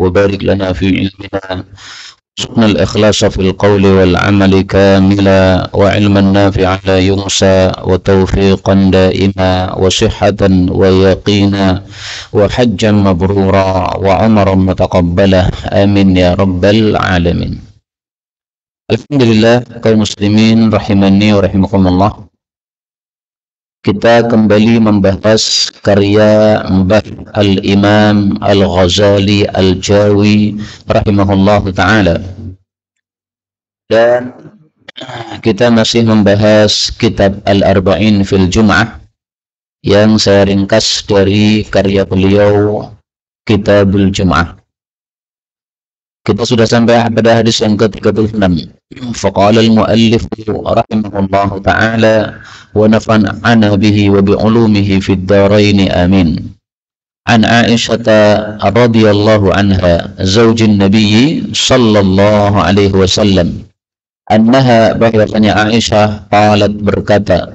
وبارك لنا في علمنا، وارزقنا الإخلاص في القول والعمل كاملا، وعلما نافعا لا ينسى، وتوفيقا دائما، وصحة ويقينا، وحجا مبرورا، وعمرا متقبلا. آمين يا رب العالمين. Alhamdulillah, kaum muslimin rahimani wa rahimakumullah. Kita kembali membahas karya Mbah Al-Imam Al-Ghazali Al-Jawi rahimahullahu ta'ala. Dan kita masih membahas kitab Al-Arba'in fil Jum'ah yang saya ringkas dari karya beliau Kitabul Jum'ah. Kita sudah sampai pada hadis yang ke-36. Faqala al-muallif rahimahullahu ta'ala wa nafa'ana bihi wa bi'ulumihi fid dharain amin. An Aisyah radhiyallahu anha zaujin Nabi sallallahu alaihi wasallam annaha, bahwasanya Aisyah qalat berkata,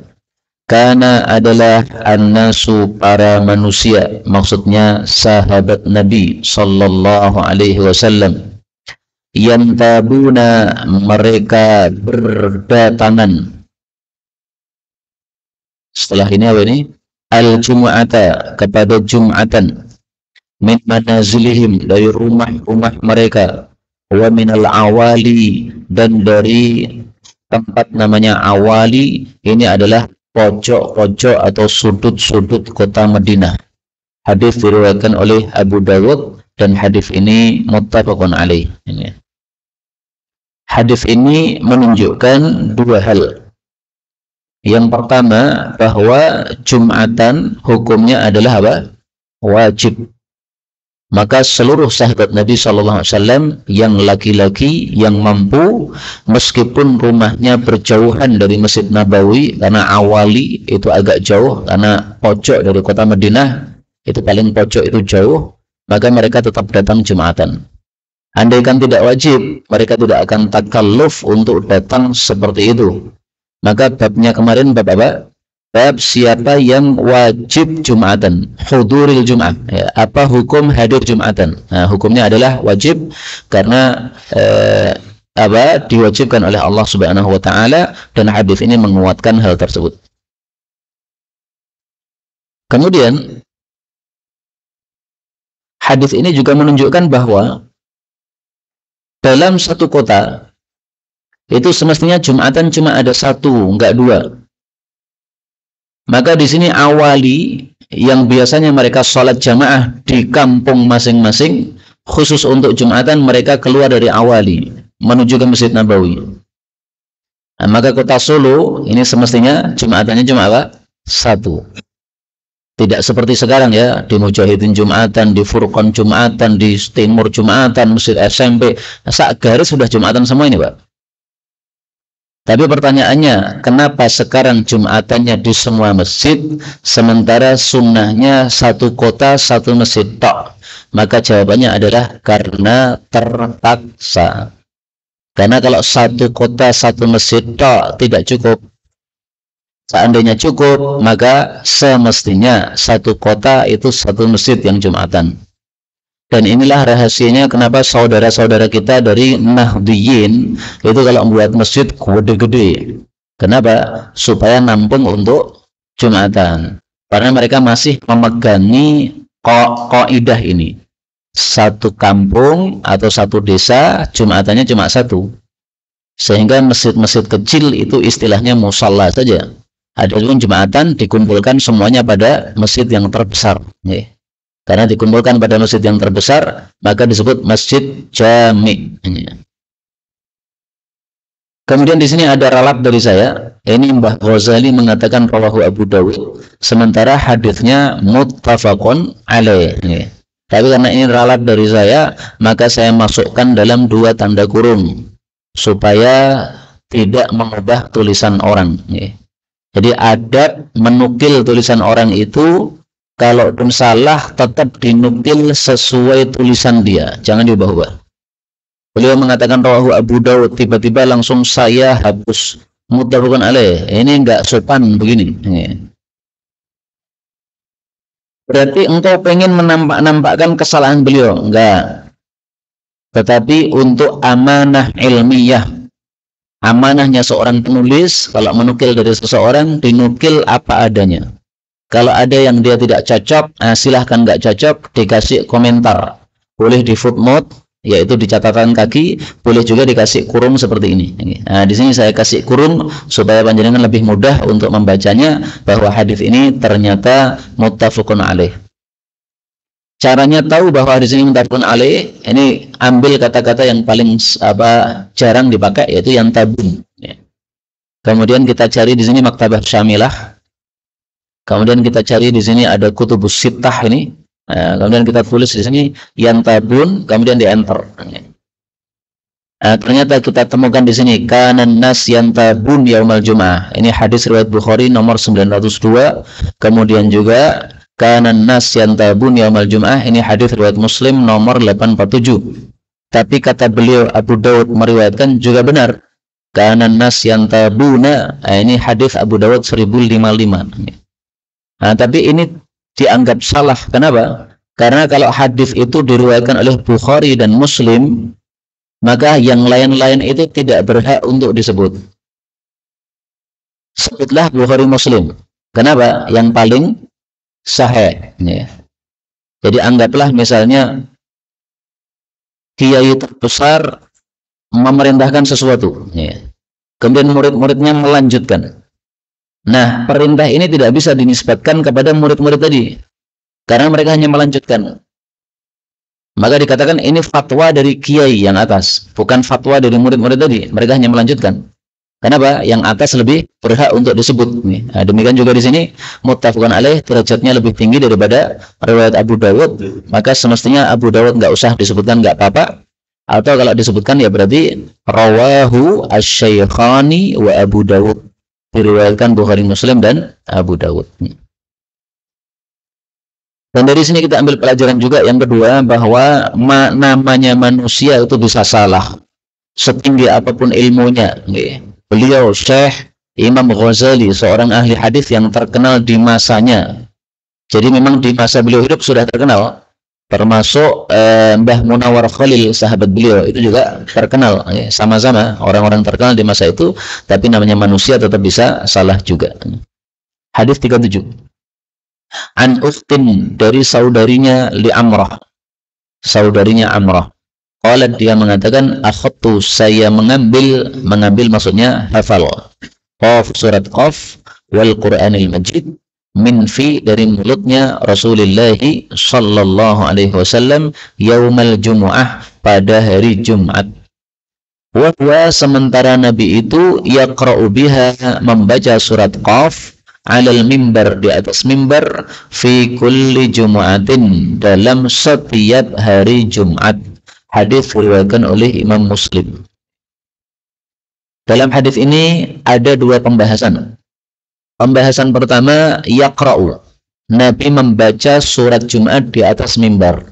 kana adalah an-nasu para manusia, maksudnya sahabat Nabi sallallahu alaihi wasallam, yantabuna mereka berdatangan. Setelah ini apa ini? Al-Jum'ata, kepada Jum'atan, min manazilihim, dari rumah-rumah mereka, wa minal awali, dan dari tempat namanya awali, ini adalah pojok-pojok atau sudut-sudut kota Madinah. Hadis diriwayatkan oleh Abu Dawud dan hadis ini muttafaqun alaih. Hadis ini menunjukkan dua hal. Yang pertama, bahwa Jum'atan hukumnya adalah apa? Wajib. Maka seluruh sahabat Nabi SAW yang laki-laki yang mampu, meskipun rumahnya berjauhan dari Masjid Nabawi, karena awali itu agak jauh, karena pojok dari kota Madinah itu paling pojok itu jauh, maka mereka tetap datang Jum'atan. Andaikan tidak wajib, mereka tidak akan takalluf untuk datang seperti itu. Maka babnya kemarin bab apa? Bab siapa yang wajib Jum'atan, huduril Jum'ah. Ya, apa hukum hadir Jum'atan? Nah, hukumnya adalah wajib karena diwajibkan oleh Allah Subhanahu wa taala, dan hadis ini menguatkan hal tersebut. Kemudian hadis ini juga menunjukkan bahwa dalam satu kota itu semestinya Jum'atan cuma ada satu, enggak dua. Maka di sini awali yang biasanya mereka sholat jamaah di kampung masing-masing, khusus untuk Jum'atan mereka keluar dari awali menuju ke Masjid Nabawi. Nah, maka kota Solo ini semestinya Jum'atannya cuma apa? Satu. Tidak seperti sekarang ya, di Mujahidin Jum'atan, di Furqan Jum'atan, di Timur Jum'atan, Masjid SMP, sak garis sudah Jum'atan semua ini, Pak. Tapi pertanyaannya, kenapa sekarang Jum'atannya di semua masjid, sementara sunnahnya satu kota, satu masjid tok? Maka jawabannya adalah karena terpaksa. Karena kalau satu kota, satu masjid tok tidak cukup. Seandainya cukup, maka semestinya satu kota itu satu masjid yang Jum'atan. Dan inilah rahasianya kenapa saudara-saudara kita dari Nahdliyin itu kalau membuat masjid gede-gede. Kenapa? Supaya nampung untuk Jum'atan. Karena mereka masih memegangi kaidah ini. Satu kampung atau satu desa Jum'atannya cuma satu. Sehingga masjid-masjid kecil itu istilahnya musalla saja. Adapun Jum'atan dikumpulkan semuanya pada masjid yang terbesar. Karena dikumpulkan pada masjid yang terbesar, maka disebut masjid jami. Kemudian di sini ada ralat dari saya. Ini Mbah Ghazali mengatakan rawahu Abu Dawud, sementara hadisnya muttafaqun alaih. Tapi karena ini ralat dari saya, maka saya masukkan dalam dua tanda kurung supaya tidak mengubah tulisan orang. Jadi adab menukil tulisan orang itu, kalaupun salah tetap dinukil sesuai tulisan dia, jangan diubah-ubah. Beliau mengatakan rawahu Abu Dawud, tiba-tiba langsung saya hapus muttafaqun alaih. Ini enggak sopan begini. Berarti engkau pengen menampakkan kesalahan beliau? Enggak. Tetapi untuk amanah ilmiah, amanahnya seorang penulis, kalau menukil dari seseorang, dinukil apa adanya. Kalau ada yang dia tidak cocok, silahkan nggak cocok, dikasih komentar. Boleh di footnote, yaitu di catatan kaki, boleh juga dikasih kurung seperti ini. Nah, di sini saya kasih kurung supaya panjenengan lebih mudah untuk membacanya, bahwa hadis ini ternyata muttafaqun alaih. Caranya tahu bahwa hadis ini muttafaqun alaih, ini ambil kata-kata yang paling jarang dipakai, yaitu yang tabun. Kemudian kita cari di sini maktabah syamilah. Kemudian kita cari di sini ada kutubus sittah ini. Kemudian kita tulis di sini yang tabun, kemudian di enter. Ternyata kita temukan di sini kanan nas yang tabun yaumal jum'ah. Ini hadis riwayat Bukhari nomor 902. Kemudian juga kanan nas yang tabun yaumal jum'ah. Ini hadis riwayat Muslim nomor 847. Tapi kata beliau Abu Dawud meriwayatkan juga benar. Kanan nas yang tabuna. Ini hadis Abu Dawud 1055. Tapi ini dianggap salah. Kenapa? Karena kalau hadis itu diriwayatkan oleh Bukhari dan Muslim, maka yang lain-lain itu tidak berhak untuk disebut. Sebutlah Bukhari Muslim. Kenapa? Yang paling sahih. Jadi anggaplah misalnya kiai terbesar memerintahkan sesuatu. Kemudian murid-muridnya melanjutkan. Nah, perintah ini tidak bisa dinisbatkan kepada murid-murid tadi, karena mereka hanya melanjutkan. Maka dikatakan ini fatwa dari kiai yang atas, bukan fatwa dari murid-murid tadi. Mereka hanya melanjutkan. Kenapa? Yang atas lebih berhak untuk disebut. Nah, demikian juga di sini muttafaqun alaih, derajatnya lebih tinggi daripada riwayat Abu Dawud. Maka semestinya Abu Dawud nggak usah disebutkan, nggak apa-apa. Atau kalau disebutkan ya berarti rawahu asy-syaikhani wa Abu Dawud. Diriwayatkan Bukhari Muslim dan Abu Dawud. Dan dari sini kita ambil pelajaran juga yang kedua, bahwa namanya manusia itu bisa salah setinggi apapun ilmunya. Beliau Syekh Imam Ghazali, seorang ahli hadis yang terkenal di masanya. Jadi memang di masa beliau hidup sudah terkenal. Termasuk Mbah Munawar Khalil, sahabat beliau, itu juga terkenal. Sama-sama orang-orang terkenal di masa itu, tapi namanya manusia tetap bisa salah juga. Hadis 37. An ukhtin, dari saudarinya li Amrah. Saudarinya Amrah. Qalat, dia mengatakan, akhadtu, saya mengambil maksudnya hafal. Qaf, surat Qaf, wal Qur'anil Majid, min fi, dari mulutnya Rasulullah sallallahu alaihi wasallam, yaumal jumu'ah, pada hari Jumat. Wa sementara Nabi itu yaqra'u biha, membaca surat Qaf, alal mimbar, di atas mimbar, fi kulli jumu'atin, dalam setiap hari Jumat. Hadis diriwayatkan oleh Imam Muslim. Dalam hadis ini ada dua pembahasan. Pembahasan pertama, yaqra'u, Nabi membaca surat Jumat di atas mimbar.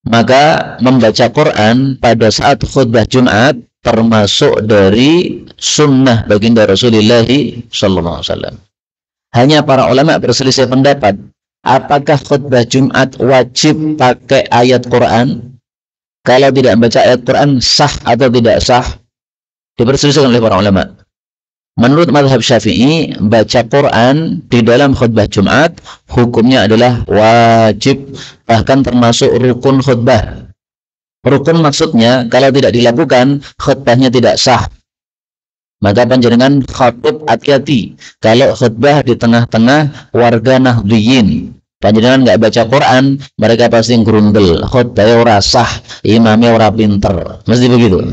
Maka membaca Quran pada saat khutbah Jumat termasuk dari sunnah baginda Rasulullah SAW. Hanya para ulama berselisih pendapat, apakah khutbah Jumat wajib pakai ayat Quran? Kalau tidak membaca ayat Quran, sah atau tidak sah? Diperselisihkan oleh para ulama. Menurut mazhab Syafi'i, baca Quran di dalam khutbah Jumat hukumnya adalah wajib, bahkan termasuk rukun khutbah. Rukun maksudnya kalau tidak dilakukan khutbahnya tidak sah. Maka panjenengan khatib hati-hati kalau khutbah di tengah-tengah warga Nahdliyin. Panjenengan nggak baca Quran, mereka pasti ngerundel, khutbahnya ora sah, imamnya ora pinter. Mesti begitu.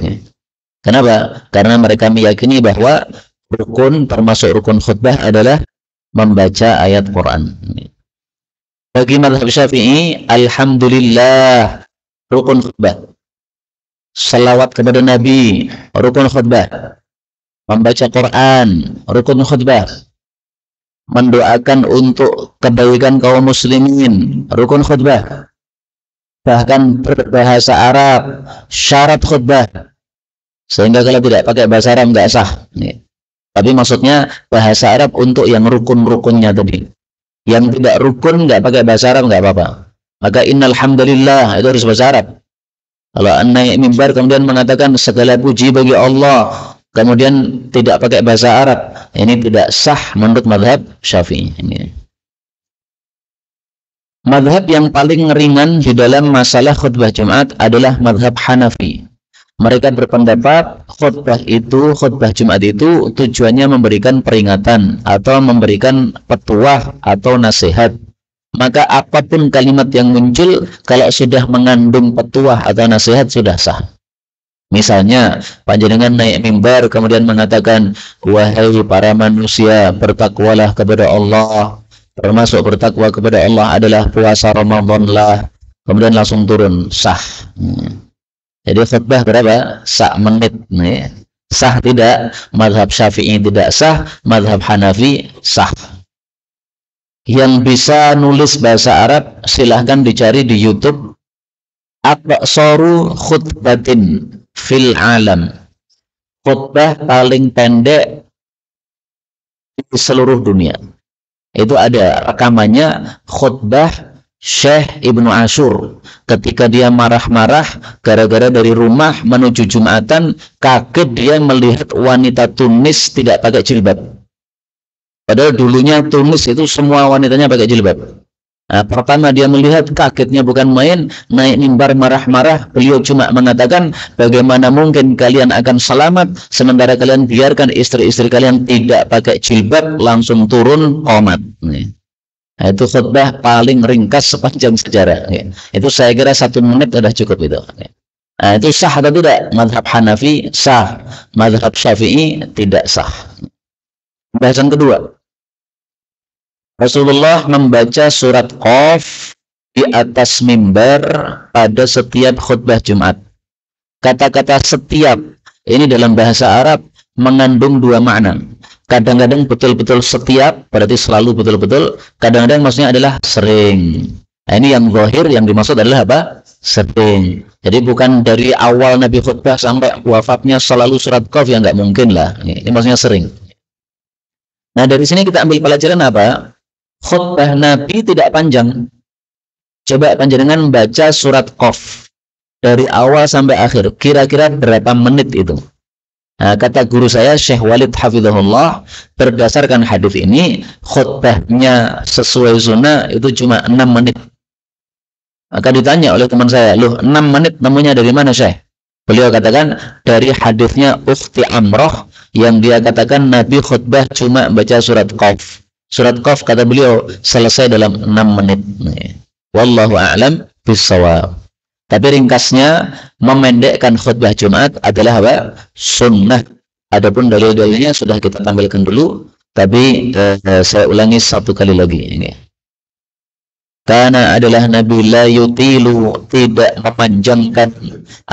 Kenapa? Karena mereka meyakini bahwa rukun, termasuk rukun khutbah adalah membaca ayat Quran. Bagi mazhab Syafi'i, alhamdulillah, rukun khutbah. Salawat kepada Nabi, rukun khutbah. Membaca Quran, rukun khutbah. Mendoakan untuk kebaikan kaum muslimin, rukun khutbah. Bahkan berbahasa Arab, syarat khutbah. Sehingga kalau tidak pakai bahasa Arab nggak sah. Tapi maksudnya bahasa Arab untuk yang rukun-rukunnya tadi. Yang tidak rukun nggak pakai bahasa Arab nggak apa-apa. Maka innal hamdalillah itu harus bahasa Arab. Kalau naik mimbar kemudian mengatakan segala puji bagi Allah, kemudian tidak pakai bahasa Arab, ini tidak sah menurut mazhab Syafi'i. Ini. Mazhab yang paling ringan di dalam masalah khutbah Jumat adalah mazhab Hanafi. Mereka berpendapat khutbah Jumat itu tujuannya memberikan peringatan atau memberikan petuah atau nasihat. Maka apapun kalimat yang muncul kalau sudah mengandung petuah atau nasihat sudah sah. Misalnya panjenengan naik mimbar kemudian mengatakan, wahai para manusia, bertakwalah kepada Allah. Termasuk bertakwa kepada Allah adalah puasa Ramadan lah. Kemudian langsung turun sah. Jadi khutbah berapa? Menit. Sah tidak? Mazhab Syafi'i tidak sah, mazhab Hanafi sah. Yang bisa nulis bahasa Arab silahkan dicari di YouTube. Aqsaru khutbatin fil alam. Khutbah paling pendek di seluruh dunia. Itu ada rekamannya khutbah Syekh Ibnu Ashur ketika dia marah-marah gara-gara dari rumah menuju Jumatan kaget dia melihat wanita Tunis tidak pakai jilbab. Padahal dulunya Tunis itu semua wanitanya pakai jilbab. Nah, pertama dia melihat kagetnya bukan main, naik mimbar marah-marah, beliau cuma mengatakan bagaimana mungkin kalian akan selamat sementara kalian biarkan istri-istri kalian tidak pakai jilbab, langsung turun qomat. Nah, itu khutbah paling ringkas sepanjang sejarah. Itu saya kira 1 menit sudah cukup itu. Nah, itu sah atau tidak? Mazhab Hanafi sah, mazhab Syafi'i tidak sah. Bahasan kedua, Rasulullah membaca surat Qaf di atas mimbar pada setiap khutbah Jumat. Kata-kata setiap ini dalam bahasa Arab mengandung 2 makna. Kadang-kadang betul-betul setiap, berarti selalu betul-betul. Kadang-kadang maksudnya adalah sering. Nah, ini yang zahir, yang dimaksud adalah apa? Sering. Jadi bukan dari awal Nabi khutbah sampai wafatnya selalu surat Qaf, ya nggak mungkin lah. Ini maksudnya sering. Nah, dari sini kita ambil pelajaran apa? Khutbah Nabi tidak panjang. Coba panjenengan baca surat Qaf dari awal sampai akhir. Kira-kira berapa menit itu? Nah, kata guru saya Syekh Walid Hafizahullah, berdasarkan hadis ini khutbahnya sesuai sunnah itu cuma 6 menit. Maka ditanya oleh teman saya, loh 6 menit nemunya dari mana Syekh? Beliau katakan dari hadisnya Ukhti Amroh yang dia katakan Nabi khutbah cuma baca surat Qaf. Surat Qaf kata beliau selesai dalam 6 menit. Wallahu a'lam bishawab. Tapi ringkasnya memendekkan khutbah Jumat adalah apa? Sunnah. Adapun dalil-dalilnya sudah kita tampilkan dulu, tapi saya ulangi 1 kali lagi ini. Karena adalah Nabi la yutilu, tidak memanjangkan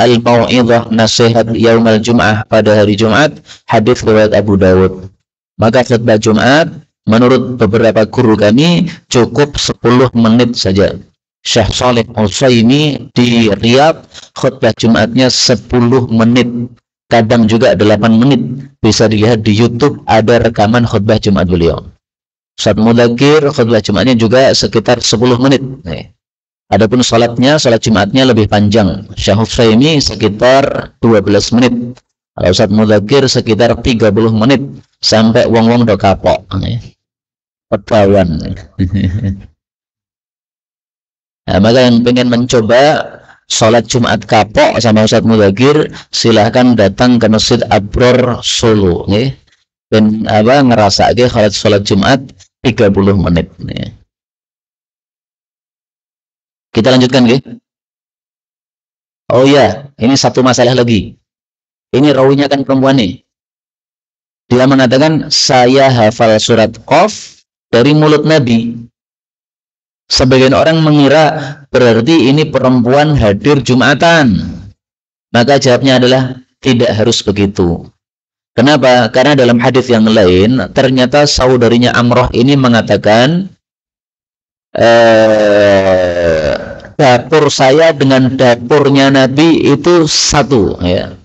al-mau'izah, nasihat yaumal Jum'ah, pada hari Jumat. Hadis riwayat Abu Dawud. Maka khutbah Jumat menurut beberapa guru kami cukup 10 menit saja. Syekh Shalih Al-Utsaimin di Riyadh khutbah Jumatnya 10 menit, kadang juga 8 menit. Bisa dilihat di YouTube, ada rekaman khutbah Jumat beliau. Ustaz Mudakir khutbah Jumatnya juga sekitar 10 menit. Adapun salat Jumatnya lebih panjang. Syekh Utsaimin sekitar 12 menit. Kalau Ustaz Mudakir sekitar 30 menit sampai wong-wong do kapok. Petawan. Nah, maka yang pengen mencoba sholat Jumat kapok sama Ustaz Mudakir, silahkan datang ke Masjid Abror Solo, dan ngerasa sholat Jumat 30 menit. Kita lanjutkan, Oh ya, ini 1 masalah lagi. Ini rawinya kan perempuan nih. Dia mengatakan saya hafal surat Qaf dari mulut Nabi. Sebagian orang mengira berarti ini perempuan hadir Jumatan. Maka jawabnya adalah tidak harus begitu. Kenapa? Karena dalam hadis yang lain ternyata saudarinya Amroh ini mengatakan dapur saya dengan dapurnya Nabi itu satu, ya.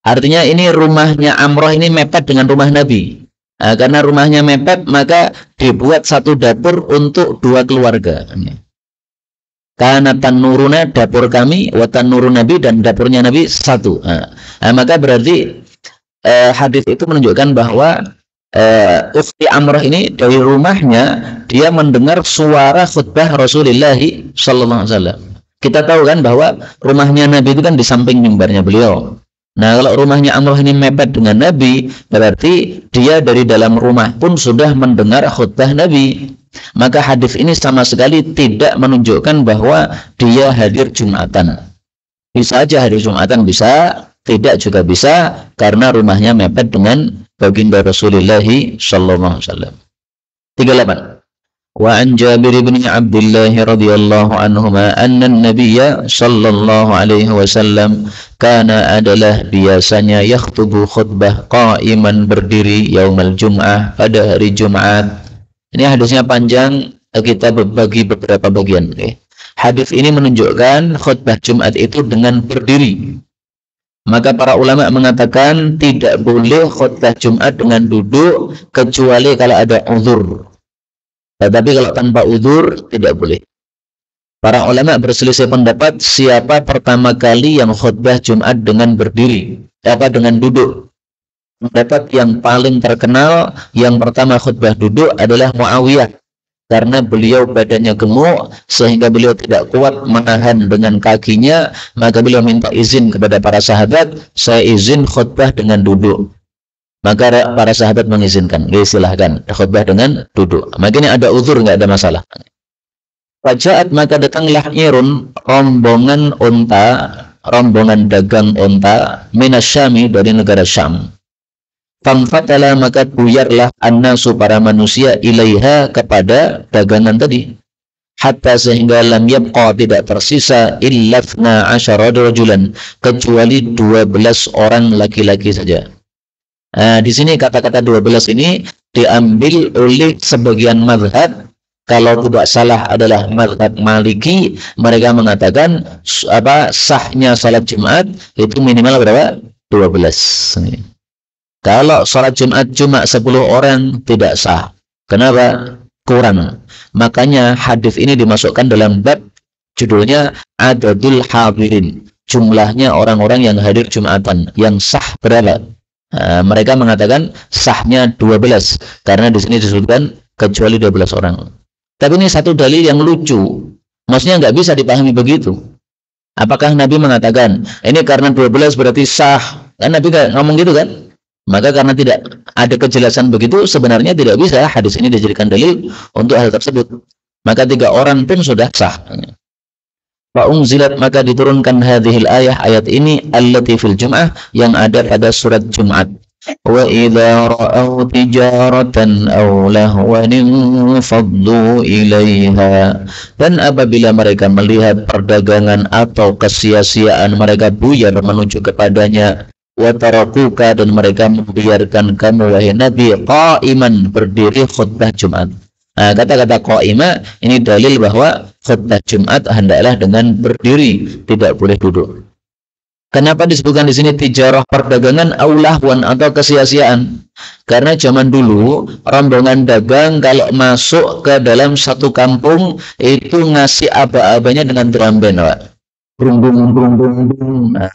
Artinya ini rumahnya Amroh ini mepet dengan rumah Nabi. Karena rumahnya mepet, maka dibuat satu dapur untuk dua keluarga. Karena tanuruna, dapur kami, wa tanurun Nabi, dan dapurnya Nabi satu. Maka berarti hadis itu menunjukkan bahwa Ukhti Amrah ini dari rumahnya dia mendengar suara khutbah Rasulullah sallallahu alaihi wasallam. Kita tahu kan bahwa rumahnya Nabi itu kan di samping mimbarnya beliau. Nah, kalau rumahnya Amrah ini mepet dengan Nabi, berarti dia dari dalam rumah pun sudah mendengar khutbah Nabi. Maka hadis ini sama sekali tidak menunjukkan bahwa dia hadir Jumatan. Bisa aja hadir Jumatan, bisa, tidak juga bisa, karena rumahnya mepet dengan baginda Rasulullah sallallahu alaihi wasallam. 38. Wa an Jabir bin Abdullah radhiyallahu anhuma anna an-nabiy sallallahu alaihi wasallam kana adalah biasanya yakhutubu khutbah qa'iman, berdiri yaumul jum'ah, pada hari Jumat. Ini hadisnya panjang, kita bagi beberapa bagian. Hadis ini menunjukkan khutbah Jumat itu dengan berdiri. Maka para ulama mengatakan tidak boleh khutbah Jumat dengan duduk kecuali kalau ada uzur. Tetapi kalau tanpa uzur tidak boleh. Para ulama berselisih pendapat siapa pertama kali yang khutbah Jumat dengan berdiri, dengan duduk. Pendapat yang paling terkenal yang pertama khutbah duduk adalah Muawiyah. Karena beliau badannya gemuk sehingga beliau tidak kuat menahan dengan kakinya, maka beliau minta izin kepada para sahabat, saya izin khutbah dengan duduk. Maka para sahabat mengizinkan, silahkan khutbah dengan duduk. Maka ini ada uzur, nggak ada masalah. Fajaat, maka datanglah irun, rombongan unta, rombongan dagang unta, minasyami, dari negara Syam. Famfatala, maka buyarlah annasu, para manusia, ilaiha, kepada dagangan tadi. Hatta sehingga lam yabqa, tidak tersisa, illafna asyara rajulan, kecuali 12 orang laki-laki saja. Di sini kata-kata 12 ini diambil oleh sebagian mazhab. Kalau tidak salah adalah mazhab Maliki. Mereka mengatakan sahnya salat Jumat itu minimal berapa? 12. Kalau sholat Jumat cuma 10 orang tidak sah. Kenapa? Kurang. Makanya hadis ini dimasukkan dalam bab judulnya Adadul Hadirin. Jumlahnya orang-orang yang hadir Jumatan. Yang sah berapa? Mereka mengatakan sahnya 12. Karena di sini disebutkan kecuali 12 orang. Tapi ini satu dalil yang lucu. Maksudnya nggak bisa dipahami begitu. Apakah Nabi mengatakan ini karena 12 berarti sah? Kan Nabi nggak ngomong gitu kan? Maka karena tidak ada kejelasan begitu, sebenarnya tidak bisa hadis ini dijadikan dalil untuk hal tersebut. Maka 3 orang pun sudah sah. Fa'unzilat, maka diturunkan hadhil ayat ini allati fil jum'ah, yang ada pada surat Jumat. Wa idza ra'aw tijaratan aw lahwan faddu ilaiha, dan apabila mereka melihat perdagangan atau kesia-siaan, mereka buyar menuju kepadanya. Wa tarakuka, dan mereka membiarkan kamu wahai Nabi qa'iman, berdiri khutbah Jumat. Kata-kata qa'ima ini dalil bahwa khutbah Jumat hendaklah dengan berdiri, tidak boleh duduk. Kenapa disebutkan di sini tijarah, perdagangan, aulahwan, atau kesia-siaan? Karena zaman dulu rombongan dagang kalau masuk ke dalam satu kampung itu ngasih aba-abanya dengan drum band, Pak.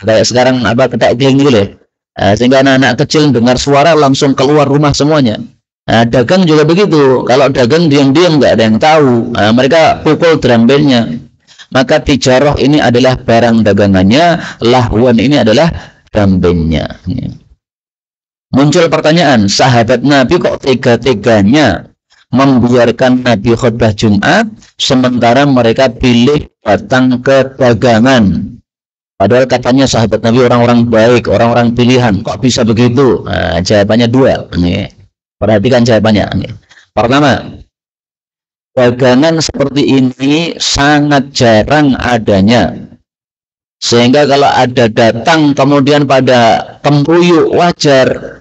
Kayak sekarang ketak geng gitu deh. Sehingga anak-anak kecil dengar suara langsung keluar rumah semuanya. Dagang juga begitu. Kalau dagang diam-diam nggak ada yang tahu. Mereka pukul drum bandnya. Maka tijarah ini adalah barang dagangannya, lahwan ini adalah drum bandnya. Muncul pertanyaan, sahabat Nabi kok tega-teganya membiarkan Nabi khutbah Jumat sementara mereka pilih datang ke dagangan. Padahal katanya sahabat Nabi orang-orang baik, orang-orang pilihan. Kok bisa begitu? Jawabannya 2. Perhatikan jawabannya. Pertama, dagangan seperti ini sangat jarang adanya. Sehingga kalau ada datang kemudian pada kemruyuk, wajar.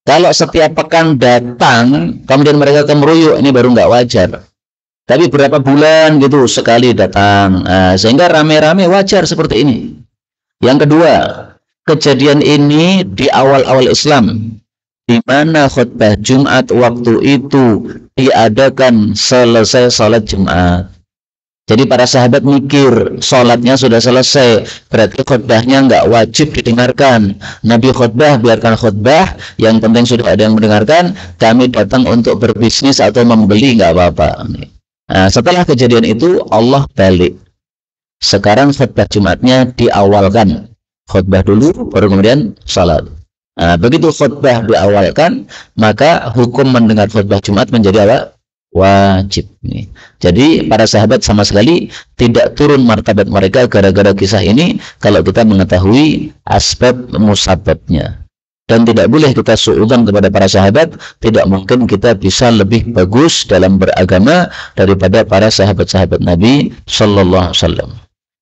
Kalau setiap pekan datang, kemudian mereka kemeruyuk, ini baru nggak wajar. Tapi berapa bulan gitu sekali datang, sehingga rame-rame, wajar seperti ini. Yang kedua, kejadian ini di awal-awal Islam. di mana khutbah Jumat waktu itu diadakan selesai sholat Jumat. Jadi para sahabat mikir, sholatnya sudah selesai, berarti khutbahnya nggak wajib didengarkan. Nabi khutbah, biarkan khutbah, yang penting sudah ada yang mendengarkan, kami datang untuk berbisnis atau membeli, nggak apa-apa. Nah, setelah kejadian itu, Allah balik. Sekarang khutbah Jumatnya diawalkan. Khutbah dulu, baru kemudian sholat. Nah, begitu khutbah diawalkan, maka hukum mendengar khutbah Jumat menjadi apa? Wajib. Jadi para sahabat sama sekali tidak turun martabat mereka gara-gara kisah ini kalau kita mengetahui aspek musababnya. Dan tidak boleh kita suudzon kepada para sahabat, tidak mungkin kita bisa lebih bagus dalam beragama daripada para sahabat-sahabat Nabi sallallahu alaihi wasallam.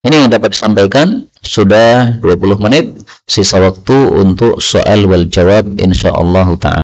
Ini yang dapat disampaikan, sudah 20 menit, sisa waktu untuk soal wal jawab insyaallah ta'ala.